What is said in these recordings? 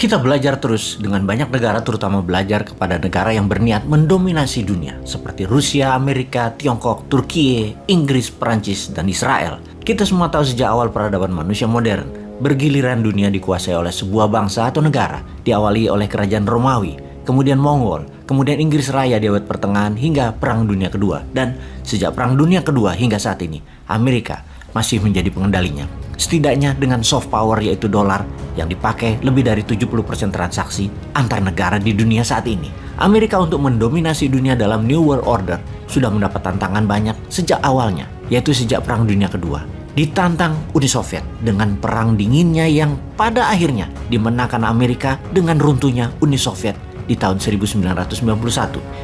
Kita belajar terus dengan banyak negara, terutama belajar kepada negara yang berniat mendominasi dunia seperti Rusia, Amerika, Tiongkok, Turki, Inggris, Perancis, dan Israel. Kita semua tahu sejak awal peradaban manusia modern, bergiliran dunia dikuasai oleh sebuah bangsa atau negara, diawali oleh kerajaan Romawi, kemudian Mongol, kemudian Inggris Raya di abad pertengahan hingga Perang Dunia Kedua. Dan sejak Perang Dunia Kedua hingga saat ini, Amerika masih menjadi pengendalinya. Setidaknya dengan soft power yaitu dolar yang dipakai lebih dari 70% transaksi antar negara di dunia saat ini. Amerika untuk mendominasi dunia dalam New World Order sudah mendapat tantangan banyak sejak awalnya, yaitu sejak Perang Dunia Kedua. Ditantang Uni Soviet dengan perang dinginnya yang pada akhirnya dimenangkan Amerika dengan runtuhnya Uni Soviet di tahun 1991.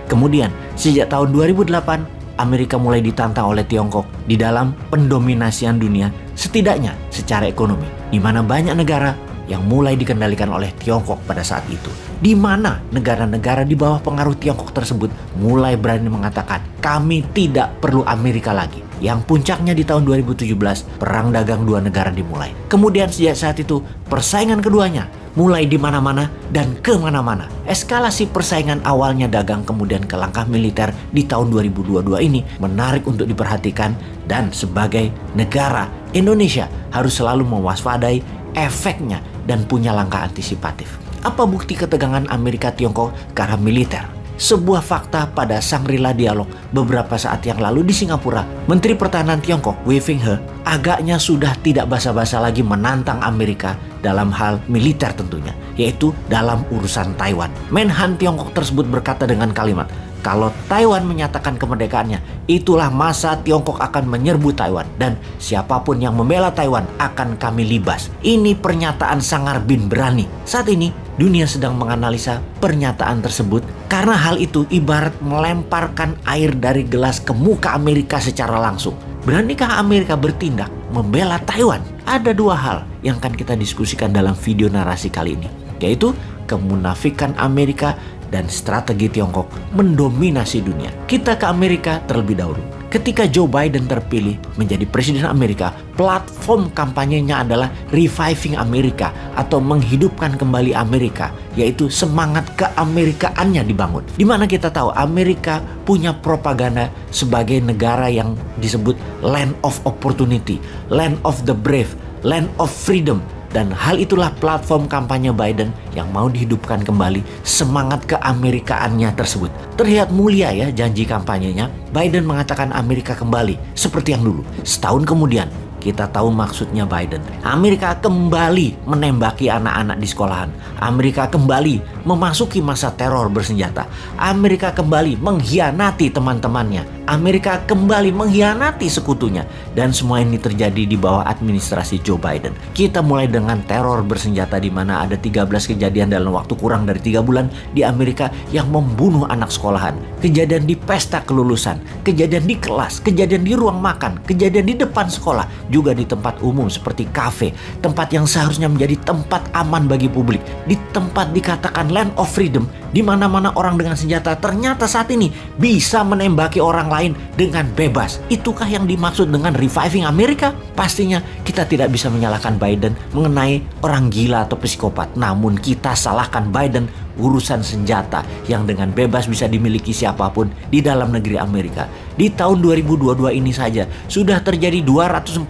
Kemudian sejak tahun 2008, Amerika mulai ditantang oleh Tiongkok di dalam pendominasian dunia, setidaknya secara ekonomi, di mana banyak negara yang mulai dikendalikan oleh Tiongkok pada saat itu. Di mana negara-negara di bawah pengaruh Tiongkok tersebut mulai berani mengatakan, kami tidak perlu Amerika lagi. Yang puncaknya di tahun 2017, perang dagang dua negara dimulai. Kemudian sejak saat itu, persaingan keduanya mulai di mana-mana dan ke mana-mana. Eskalasi persaingan awalnya dagang kemudian ke langkah militer di tahun 2022 ini menarik untuk diperhatikan, dan sebagai negara, Indonesia harus selalu mewaspadai efeknya dan punya langkah antisipatif. Apa bukti ketegangan Amerika Tiongkok ke arah militer? Sebuah fakta pada Shangri-La Dialog beberapa saat yang lalu di Singapura, Menteri Pertahanan Tiongkok Wei Fenghe agaknya sudah tidak basa-basa lagi menantang Amerika dalam hal militer tentunya, yaitu dalam urusan Taiwan. Menhan Tiongkok tersebut berkata dengan kalimat, kalau Taiwan menyatakan kemerdekaannya, itulah masa Tiongkok akan menyerbu Taiwan, dan siapapun yang membela Taiwan akan kami libas. Ini pernyataan sangar bin berani. Saat ini dunia sedang menganalisa pernyataan tersebut karena hal itu ibarat melemparkan air dari gelas ke muka Amerika secara langsung. Beranikah Amerika bertindak membela Taiwan? Ada dua hal yang akan kita diskusikan dalam video narasi kali ini, yaitu kemunafikan Amerika dan strategi Tiongkok mendominasi dunia. Kita ke Amerika terlebih dahulu. Ketika Joe Biden terpilih menjadi Presiden Amerika, platform kampanyenya adalah Reviving America atau menghidupkan kembali Amerika, yaitu semangat keamerikaannya dibangun. Dimana kita tahu Amerika punya propaganda sebagai negara yang disebut Land of Opportunity, Land of the Brave, Land of Freedom. Dan hal itulah platform kampanye Biden yang mau dihidupkan kembali semangat keamerikaannya tersebut. Terlihat mulia ya janji kampanyenya. Biden mengatakan Amerika kembali seperti yang dulu. Setahun kemudian kita tahu maksudnya Biden. Amerika kembali menembaki anak-anak di sekolahan. Amerika kembali memasuki masa teror bersenjata. Amerika kembali mengkhianati teman-temannya. Amerika kembali mengkhianati sekutunya. Dan semua ini terjadi di bawah administrasi Joe Biden. Kita mulai dengan teror bersenjata di mana ada 13 kejadian dalam waktu kurang dari 3 bulan di Amerika yang membunuh anak sekolahan. Kejadian di pesta kelulusan, kejadian di kelas, kejadian di ruang makan, kejadian di depan sekolah, juga di tempat umum seperti kafe, tempat yang seharusnya menjadi tempat aman bagi publik, di tempat dikatakan Land of Freedom, di mana-mana orang dengan senjata ternyata saat ini bisa menembaki orang lain dengan bebas. Itukah yang dimaksud dengan Reviving America? Pastinya kita tidak bisa menyalahkan Biden mengenai orang gila atau psikopat, namun kita salahkan Biden urusan senjata yang dengan bebas bisa dimiliki siapapun di dalam negeri Amerika. Di tahun 2022 ini saja sudah terjadi 246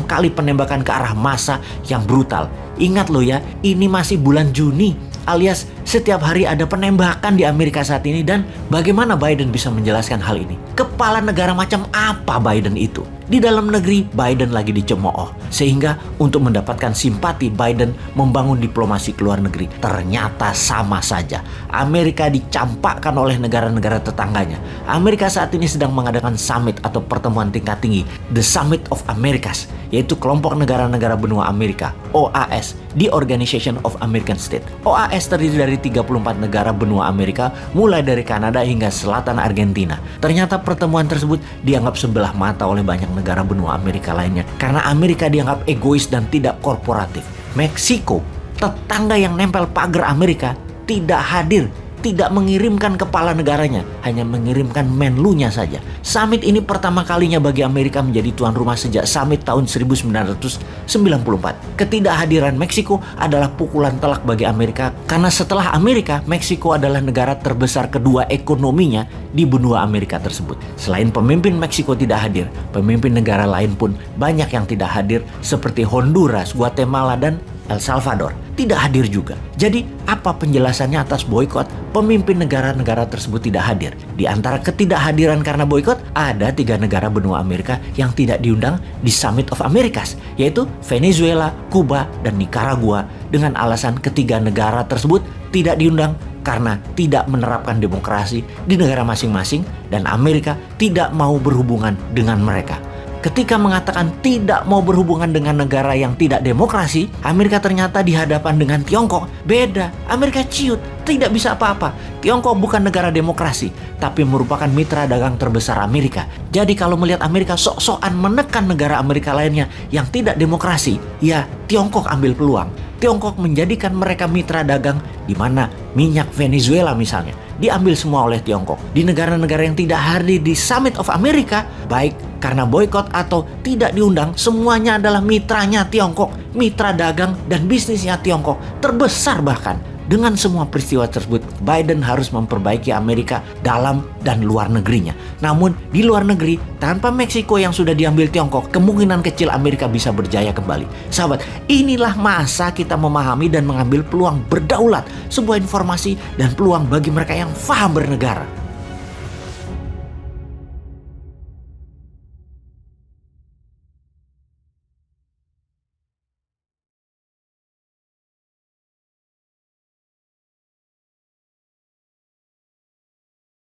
kali penembakan ke arah massa yang brutal. Ingat loh ya, ini masih bulan Juni, alias setiap hari ada penembakan di Amerika saat ini. Dan bagaimana Biden bisa menjelaskan hal ini? Kepala negara macam apa Biden itu? Di dalam negeri Biden lagi dicemooh, sehingga untuk mendapatkan simpati Biden membangun diplomasi ke luar negeri. Ternyata sama saja, Amerika dicampakkan oleh negara-negara tetangganya. Amerika saat ini sedang mengadakan summit atau pertemuan tingkat tinggi, The Summit of Americas, yaitu kelompok negara-negara benua Amerika, OAS, The Organization of American States. OAS terdiri dari 34 negara benua Amerika, mulai dari Kanada hingga selatan Argentina. Ternyata pertemuan tersebut dianggap sebelah mata oleh banyak negara benua Amerika lainnya karena Amerika dianggap egois dan tidak korporatif. Meksiko, tetangga yang nempel pagar Amerika, tidak hadir tidak mengirimkan kepala negaranya, hanya mengirimkan menlunya saja. Summit ini pertama kalinya bagi Amerika menjadi tuan rumah sejak summit tahun 1994. Ketidakhadiran Meksiko adalah pukulan telak bagi Amerika karena setelah Amerika, Meksiko adalah negara terbesar kedua ekonominya di benua Amerika tersebut. Selain pemimpin Meksiko tidak hadir, pemimpin negara lain pun banyak yang tidak hadir seperti Honduras, Guatemala, dan El Salvador tidak hadir juga. Jadi apa penjelasannya atas boikot pemimpin negara-negara tersebut tidak hadir? Di antara ketidakhadiran karena boikot, ada 3 negara benua Amerika yang tidak diundang di Summit of Americas, yaitu Venezuela, Kuba, dan Nicaragua, dengan alasan ketiga negara tersebut tidak diundang karena tidak menerapkan demokrasi di negara masing-masing dan Amerika tidak mau berhubungan dengan mereka. Ketika mengatakan tidak mau berhubungan dengan negara yang tidak demokrasi, Amerika ternyata di hadapan dengan Tiongkok beda. Amerika ciut, tidak bisa apa-apa. Tiongkok bukan negara demokrasi, tapi merupakan mitra dagang terbesar Amerika. Jadi kalau melihat Amerika sok-sokan menekan negara Amerika lainnya yang tidak demokrasi, ya Tiongkok ambil peluang. Tiongkok menjadikan mereka mitra dagang, di mana minyak Venezuela misalnya diambil semua oleh Tiongkok. Di negara-negara yang tidak hadir di Summit of America, baik karena boikot atau tidak diundang, semuanya adalah mitranya Tiongkok, mitra dagang dan bisnisnya Tiongkok, terbesar bahkan. Dengan semua peristiwa tersebut, Biden harus memperbaiki Amerika dalam dan luar negerinya. Namun di luar negeri, tanpa Meksiko yang sudah diambil Tiongkok, kemungkinan kecil Amerika bisa berjaya kembali. Sahabat, inilah masa kita memahami dan mengambil peluang berdaulat, sebuah informasi dan peluang bagi mereka yang paham bernegara.